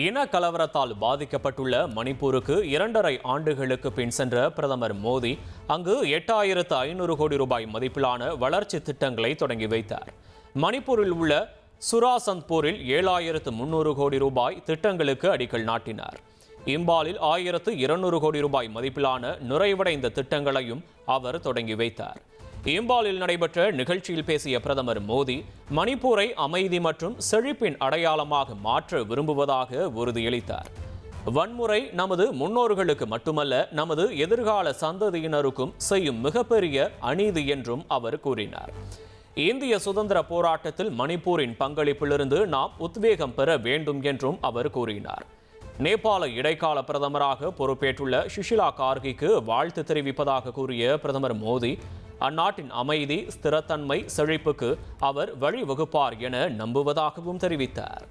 இன கலவரத்தால் பாதிக்கப்பட்டுள்ள மணிப்பூருக்கு 2.5 ஆண்டுகளுக்கு பின் சென்ற பிரதமர் மோடி அங்கு 8,500 கோடி ரூபாய் மதிப்பிலான வளர்ச்சி திட்டங்களை தொடங்கி வைத்தார். மணிப்பூரில் உள்ள சுராசந்த்பூரில் 7,300 கோடி ரூபாய் திட்டங்களுக்கு அடிக்கல் நாட்டினார். இம்பாலில் 1,200 கோடி ரூபாய் மதிப்பிலான நிறைவடைந்த திட்டங்களையும் அவர் தொடங்கி வைத்தார். இம்பாலில் நடைபெற்ற நிகழ்ச்சியில் பேசிய பிரதமர் மோடி மணிப்பூரை அமைதி மற்றும் செழிப்பின் அடையாளமாக மாற்ற விரும்புவதாக உறுதியளித்தார். வன்முறை நமது முன்னோர்களுக்கு மட்டுமல்ல, நமது எதிர்கால சந்ததியினருக்கும் செய்யும் மிகப்பெரிய அநீதி என்றும் அவர் கூறினார். இந்திய சுதந்திர போராட்டத்தில் மணிப்பூரின் பங்களிப்பிலிருந்து நாம் உத்வேகம் பெற வேண்டும் என்றும் அவர் கூறினார். நேபாள இடைக்கால பிரதமராக பொறுப்பேற்றுள்ள சுஷிலா கார்கிக்கு வாழ்த்து தெரிவிப்பதாக கூறிய பிரதமர் மோடி அந்நாட்டின் அமைதி, ஸ்திரத்தன்மை, செழிப்புக்கு அவர் வழிவகுப்பார் என நம்புவதாகவும் தெரிவித்தார்.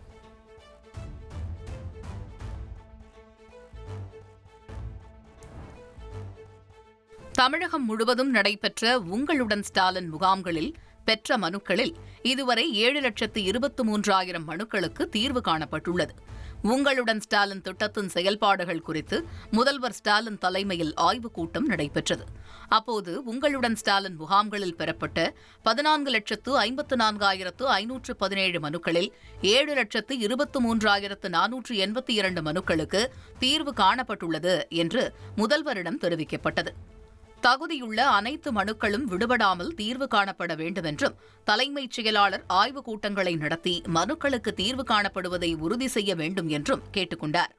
தமிழகம் முழுவதும் நடைபெற்ற உங்களுடன் ஸ்டாலின் முகாம்களில் பெற்ற மனுக்களில் இதுவரை 7,23,000 மனுக்களுக்கு தீர்வு காணப்பட்டுள்ளது. உங்களுடன் ஸ்டாலின் திட்டத்தின் செயல்பாடுகள் குறித்து முதல்வர் ஸ்டாலின் தலைமையில் ஆய்வுக் கூட்டம் நடைபெற்றது. அப்போது உங்களுடன் ஸ்டாலின் முகாம்களில் பெறப்பட்ட 14,54,517 மனுக்களில் 7,23,482 மனுக்களுக்கு தீர்வு காணப்பட்டுள்ளது என்று முதல்வரிடம் தெரிவிக்கப்பட்டது. தகுதியுள்ள அனைத்து மனுக்களும் விடுபடாமல் தீர்வு காணப்பட வேண்டும் என்றும் தலைமைச் செயலாளர் ஆய்வுக் கூட்டங்களை நடத்தி மனுக்களுக்கு தீர்வு காணப்படுவதை உறுதி செய்ய வேண்டும் என்றும் கேட்டுக் கொண்டார்.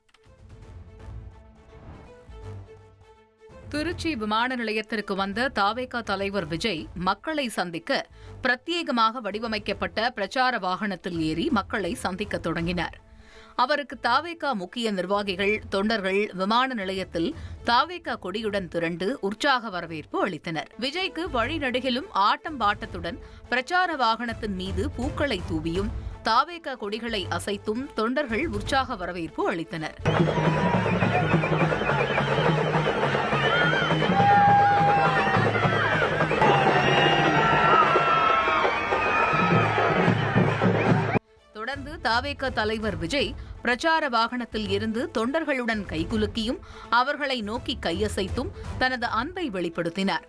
திருச்சி விமான நிலையத்திற்கு வந்த தவேக தலைவர் விஜய் மக்களை சந்திக்க பிரத்யேகமாக வடிவமைக்கப்பட்ட பிரச்சார வாகனத்தில் ஏறி மக்களை சந்திக்க தொடங்கினார். அவருக்கு தவேக முக்கிய நிர்வாகிகள், தொண்டர்கள் விமான நிலையத்தில் தவேக கொடியுடன் திரண்டு உற்சாக வரவேற்பு அளித்தனர். விஜய்க்கு வழிநடுகிலும் ஆட்டம் பாட்டத்துடன் பிரச்சார வாகனத்தின் மீது பூக்களை தூவியும் தவேக கொடிகளை அசைத்தும் தொண்டர்கள் உற்சாக வரவேற்பு அளித்தனர். தொடர்ந்து தவேக தலைவர் விஜய் பிரச்சார வாகனத்தில் இருந்து தொண்டர்களுடன் கைகுலுக்கியும் அவர்களை நோக்கி கையசைத்தும் தனது அன்பை வெளிப்படுத்தினார்.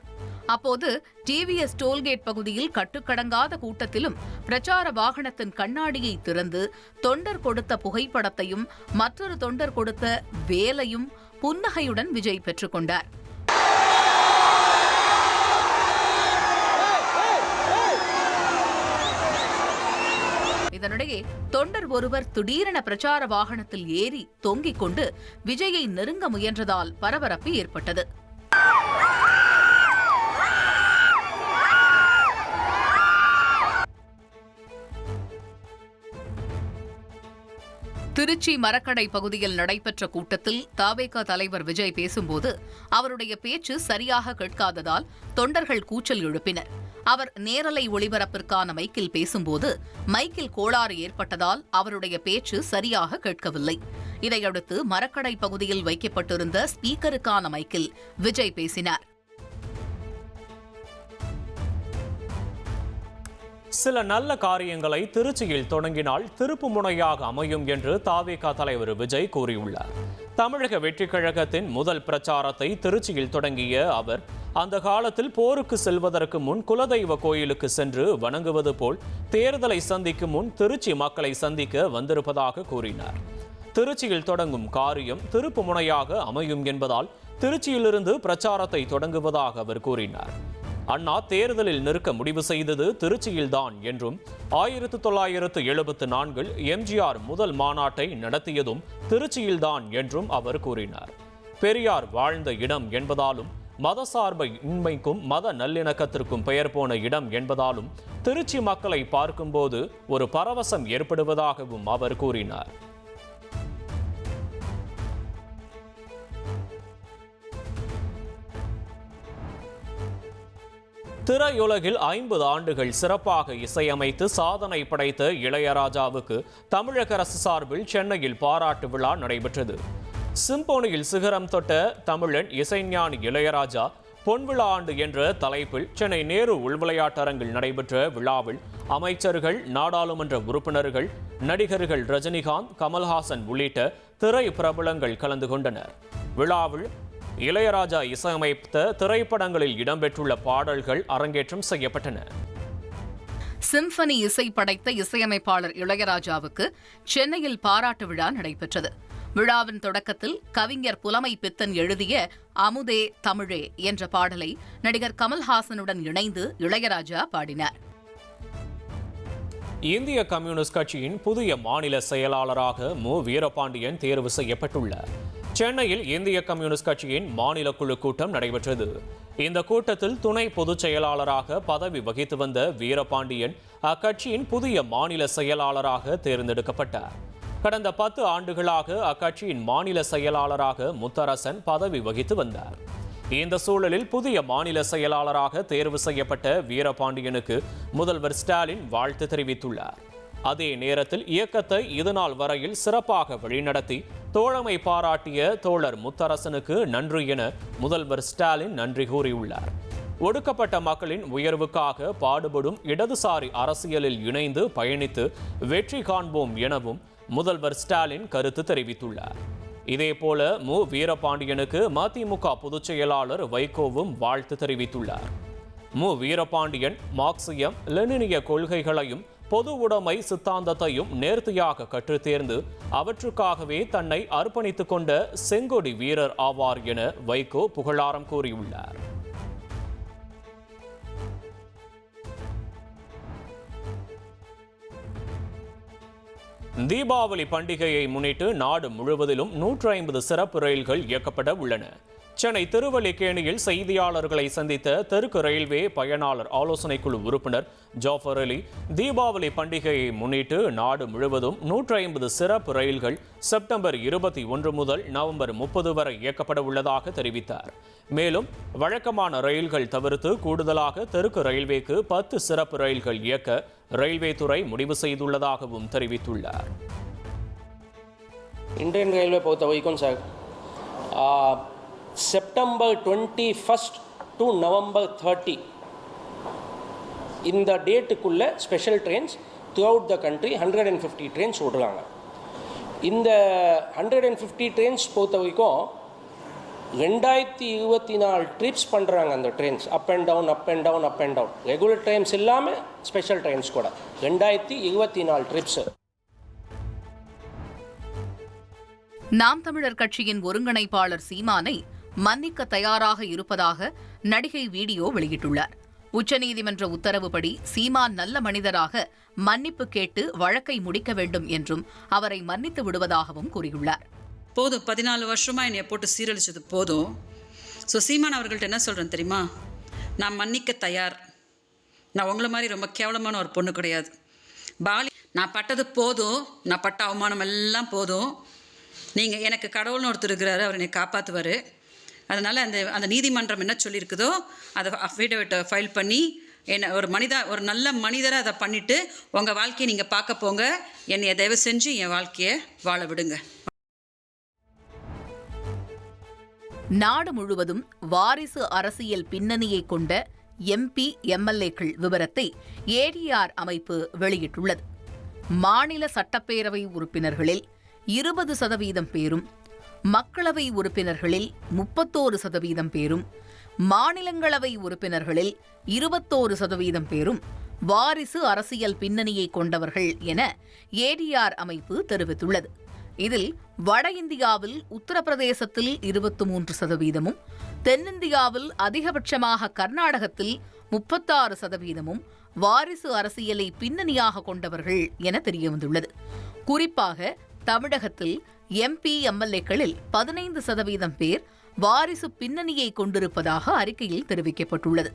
அப்போது டிவிஎஸ் டோல்கேட் பகுதியில் கட்டுக்கடங்காத கூட்டத்திலும் பிரச்சார வாகனத்தின் கண்ணாடியை திறந்து தொண்டர் கொடுத்த புகைப்படத்தையும் மற்றொரு தொண்டர் கொடுத்த வேலையும் புன்னகையுடன் விஜய் பெற்றுக்கொண்டார். இதனிடையே தொண்டர் ஒருவர் திடீரென பிரச்சார வாகனத்தில் ஏறி தொங்கிக் கொண்டு விஜயை நெருங்க முயன்றதால் பரபரப்பு ஏற்பட்டது. திருச்சி மரக்கடை பகுதியில் நடைபெற்ற கூட்டத்தில் தவேக தலைவர் விஜய் பேசும்போது அவருடைய பேச்சு சரியாக கேட்காததால் தொண்டர்கள் கூச்சல் எழுப்பினர். அவர் நேரலை ஒளிபரப்பிற்கான மைக்கில் பேசும்போது மைக்கில் கோளாறு ஏற்பட்டதால் அவருடைய பேச்சு சரியாக கேட்கவில்லை. இதையடுத்து மரக்கடை பகுதியில் வைக்கப்பட்டிருந்த ஸ்பீக்கருக்கான மைக்கில் விஜய் பேசினார். சில நல்ல காரியங்களை திருச்சியில் தொடங்கினால் திருப்பு முனையாக அமையும் என்று தவேக தலைவர் விஜய் கூறியுள்ளார். தமிழக வெற்றிக் கழகத்தின் முதல் பிரச்சாரத்தை திருச்சியில் தொடங்கிய அவர் அந்த காலத்தில் போருக்கு செல்வதற்கு முன் குலதெய்வ கோயிலுக்கு சென்று வணங்குவது போல் தேர்தலை சந்திக்கும் முன் திருச்சி மக்களை சந்திக்க வந்திருப்பதாக கூறினார். திருச்சியில் தொடங்கும் காரியம் திருப்பு முனையாக அமையும் என்பதால் திருச்சியிலிருந்து பிரச்சாரத்தை தொடங்குவதாக அவர் கூறினார். அண்ணா தேர்தலில் நிற்க முடிவு செய்தது திருச்சியில்தான் என்றும் 1974 எம்ஜிஆர் முதல் மாநாட்டை நடத்தியதும் திருச்சியில்தான் என்றும் அவர் கூறினார். பெரியார் வாழ்ந்த இடம் என்பதாலும் மதசார்பை இன்மைக்கும் மத நல்லிணக்கத்திற்கும் பெயர் போன இடம் என்பதாலும் திருச்சி மக்களை பார்க்கும்போது ஒரு பரவசம் ஏற்படுவதாகவும் அவர் கூறினார். திரையுலகில் 50 ஆண்டுகள் சிறப்பாக இசையமைத்து சாதனை படைத்த இளையராஜாவுக்கு தமிழக அரசு சார்பில் சென்னையில் பாராட்டு விழா நடைபெற்றது. சிம்போனியில் சிகரம் தொட்ட தமிழன் இசைஞானி இளையராஜா பொன்விழா ஆண்டு என்ற தலைப்பில் சென்னை நேரு உள்விளையாட்டரங்கில் நடைபெற்ற விழாவில் அமைச்சர்கள், நாடாளுமன்ற உறுப்பினர்கள், நடிகர்கள் ரஜினிகாந்த், கமல்ஹாசன் உள்ளிட்ட திரை பிரபலங்கள் கலந்து கொண்டனர். விழாவில் இளையராஜா இசையமைத்த திரைப்படங்களில் இடம்பெற்றுள்ள பாடல்கள் அரங்கேற்றம் செய்யப்பட்டன. சிம்பனி இசை படைத்த இசையமைப்பாளர் இளையராஜாவுக்கு சென்னையில் பாராட்டு விழா நடைபெற்றது. விழாவின் தொடக்கத்தில் கவிஞர் புலமை பித்தன் எழுதிய அமுதே தமிழே என்ற பாடலை நடிகர் கமல்ஹாசனுடன் இணைந்து இளையராஜா பாடினார். இந்திய கம்யூனிஸ்ட் கட்சியின் புதிய மாநில செயலாளராக மு. வீரபாண்டியன் தேர்வு செய்யப்பட்டுள்ளார். சென்னையில் இந்திய கம்யூனிஸ்ட் கட்சியின் மாநில குழு கூட்டம் நடைபெற்றது. இந்த கூட்டத்தில் துணை பொதுச் செயலாளராக பதவி வகித்து வந்த வீரபாண்டியன் அக்கட்சியின் புதிய மாநில செயலாளராக தேர்ந்தெடுக்கப்பட்டார். கடந்த 10 ஆண்டுகளாக அக்கட்சியின் மாநில செயலாளராக முத்தரசன் பதவி வகித்து வந்தார். இந்த சூழலில் புதிய மாநில செயலாளராக தேர்வு செய்யப்பட்ட வீரபாண்டியனுக்கு முதல்வர் ஸ்டாலின் வாழ்த்து தெரிவித்துள்ளார். அதே நேரத்தில் இயக்கத்தை இதுநாள் வரையில் சிறப்பாக வழிநடத்தி தோழமை பாராட்டிய தோழர் முத்தரசனுக்கு நன்றி என முதல்வர் ஸ்டாலின் நன்றி கூறியுள்ளார். ஒடுக்கப்பட்ட மக்களின் உயர்வுக்காக பாடுபடும் இடதுசாரி அரசியலில் இணைந்து பயணித்து வெற்றி காண்போம் எனவும் முதல்வர் ஸ்டாலின் கருத்து தெரிவித்துள்ளார். இதேபோல மு. வீரபாண்டியனுக்கு மதிமுக பொதுச் செயலாளர் வைகோவும் வாழ்த்து தெரிவித்துள்ளார். மு. வீரபாண்டியன் மார்க்சியம் லெனினிய கொள்கைகளையும் பொது உடைமை சித்தாந்தத்தையும் நேர்த்தியாக கற்றுத் தேர்ந்து அவற்றுக்காகவே தன்னை அர்ப்பணித்துக் கொண்ட செங்கொடி வீரர் ஆவார் என வைகோ புகழாரம் கூறியுள்ளார். தீபாவளி பண்டிகையை முன்னிட்டு நாடு முழுவதிலும் 150 சிறப்பு ரயில்கள் இயக்கப்பட உள்ளன. சென்னை திருவல்லிக்கேணியில் செய்தியாளர்களை சந்தித்த தெற்கு ரயில்வே பயனாளர் ஆலோசனை குழு உறுப்பினர் ஜாஃபர் அலி, தீபாவளி பண்டிகையை முன்னிட்டு நாடு முழுவதும் 150 சிறப்பு ரயில்கள் செப்டம்பர் 21 முதல் நவம்பர் 30 வரை இயக்கப்பட உள்ளதாக தெரிவித்தார். மேலும் வழக்கமான ரயில்கள் தவிர்த்து கூடுதலாக தெற்கு ரயில்வேக்கு 10 சிறப்பு ரயில்கள் இயக்க ரயில்வே துறை முடிவு செய்துள்ளதாகவும் தெரிவித்துள்ளார். இந்தியன் ரயில்வே பொறுத்த வரைக்கும் சார் செப்டம்பர் 21 டு நவம்பர் 30 இந்த டேட்டுக்குள்ள special trains throughout the country 150 trains விடுறாங்க. இந்த 150 ட்ரெயின்ஸ் பொறுத்த வரைக்கும் 2024 ட்ரிப்ஸ் பண்ணுறாங்க. அந்த trains up and down up and down up and down regular trains இல்லாமல் ஸ்பெஷல் ட்ரெயின்ஸ் கூட 2024 ட்ரிப்ஸ். நாம் தமிழர் கட்சியின் ஒருங்கிணைப்பாளர் சீமானை மன்னிக்க தயாராக இருப்பதாக நடிகை வீடியோ வெளியிட்டுள்ளார். உச்சநீதிமன்ற உத்தரவுப்படி சீமான் நல்ல மனிதராக மன்னிப்பு கேட்டு வழக்கை முடிக்க வேண்டும் என்றும் அவரை மன்னித்து விடுவதாகவும் கூறியுள்ளார். போதும், 14 வருஷமா என்னைய போட்டு சீரழிச்சது போதும். ஸோ சீமான் அவர்கள்ட்ட என்ன சொல்கிறேன் தெரியுமா? நான் மன்னிக்க தயார். நான் உங்களை மாதிரி ரொம்ப கேவலமான ஒரு பொண்ணு கிடையாது. நான் பட்டது போதும், நான் பட்ட அவமானம் எல்லாம் போதும். நீங்கள் எனக்கு கடவுள்னு ஒருத்தர் இருக்கிறாரு, அவர் என்னை காப்பாற்றுவார். அதனால் அந்த நீதிமன்றம் என்ன சொல்லியிருக்குதோ அதை அஃபிடவிட்டை ஃபைல் பண்ணி என்னை ஒரு நல்ல மனிதரை அதை பண்ணிவிட்டு உங்கள் வாழ்க்கையை நீங்கள் பார்க்க போங்க. என்னை தயவு செஞ்சு என் வாழ்க்கையை வாழ விடுங்க. நாடு முழுவதும் வாரிசு அரசியல் பின்னணியை கொண்ட MP, MLAக்கள் விவரத்தை ADR அமைப்பு வெளியிட்டுள்ளது. மாநில சட்டப்பேரவை உறுப்பினர்களில் 20% பேரும், மக்களவை உறுப்பினர்களில் 31% பேரும், மாநிலங்களவை உறுப்பினர்களில் 21% பேரும் வாரிசு அரசியல் பின்னணியை கொண்டவர்கள் என ADR அமைப்பு தெரிவித்துள்ளது. இதில் வட இந்தியாவில் உத்தரப்பிரதேசத்தில் 23%, தென்னிந்தியாவில் அதிகபட்சமாக கர்நாடகத்தில் 36% வாரிசு அரசியலை பின்னணியாக கொண்டவர்கள் என தெரியவந்துள்ளது. குறிப்பாக தமிழகத்தில் MP, MLAக்களில் 15% பேர் வாரிசு பின்னணியை கொண்டிருப்பதாக அறிக்கையில் தெரிவிக்கப்பட்டுள்ளது.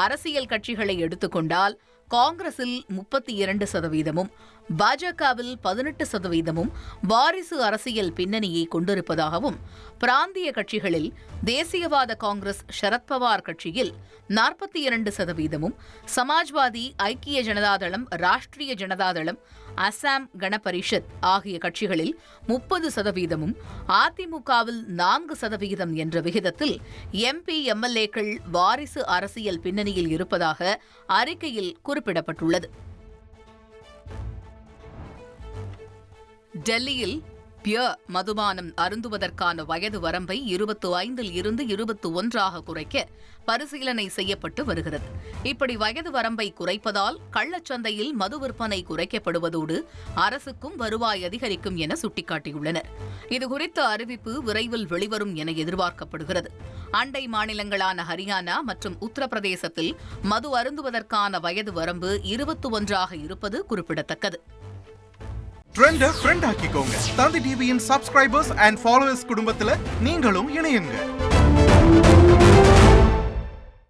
அரசியல் கட்சிகளை எடுத்துக்கொண்டால் காங்கிரஸில் 32%, பாஜகவில் 18% வாரிசு அரசியல் பின்னணியை கொண்டிருப்பதாகவும், பிராந்திய கட்சிகளில் தேசியவாத காங்கிரஸ் சரத்பவார் கட்சியில் 42%, சமாஜ்வாதி, ஐக்கிய ஜனதாதளம், ராஷ்டிரிய ஜனதாதளம், அசாம் கணபரிஷத் ஆகிய கட்சிகளில் 30%, அதிமுகவில் 4% என்ற விகிதத்தில் MP, MLAக்கள் வாரிசு அரசியல் பின்னணியில் இருப்பதாக அறிக்கையில் குறிப்பிடப்பட்டுள்ளது. டெல்லியில் பியர் மதுபானம் அருந்துவதற்கான வயது வரம்பை 25 இருந்து 21 குறைக்க பரிசீலனை செய்யப்பட்டு வருகிறது. இப்படி வயது வரம்பை குறைப்பதால் கள்ளச்சந்தையில் மது விற்பனை குறைக்கப்படுவதோடு அரசுக்கும் வருவாய் அதிகரிக்கும் என சுட்டிக்காட்டியுள்ளனர். இதுகுறித்த அறிவிப்பு விரைவில் வெளிவரும் என எதிர்பார்க்கப்படுகிறது. அண்டை மாநிலங்களான ஹரியானா மற்றும் உத்தரப்பிரதேசத்தில் மது அருந்துவதற்கான வயது வரம்பு 21 இருப்பது குறிப்பிடத்தக்கது. ட்ரெண்ட ஃப்ரெண்ட் ஆக்கிக்கோங்க. தந்தி டிவியின் சப்ஸ்கிரைபர்ஸ் அண்ட் ஃபாலோவர்ஸ் குடும்பத்துல நீங்களும் இணையுங்க.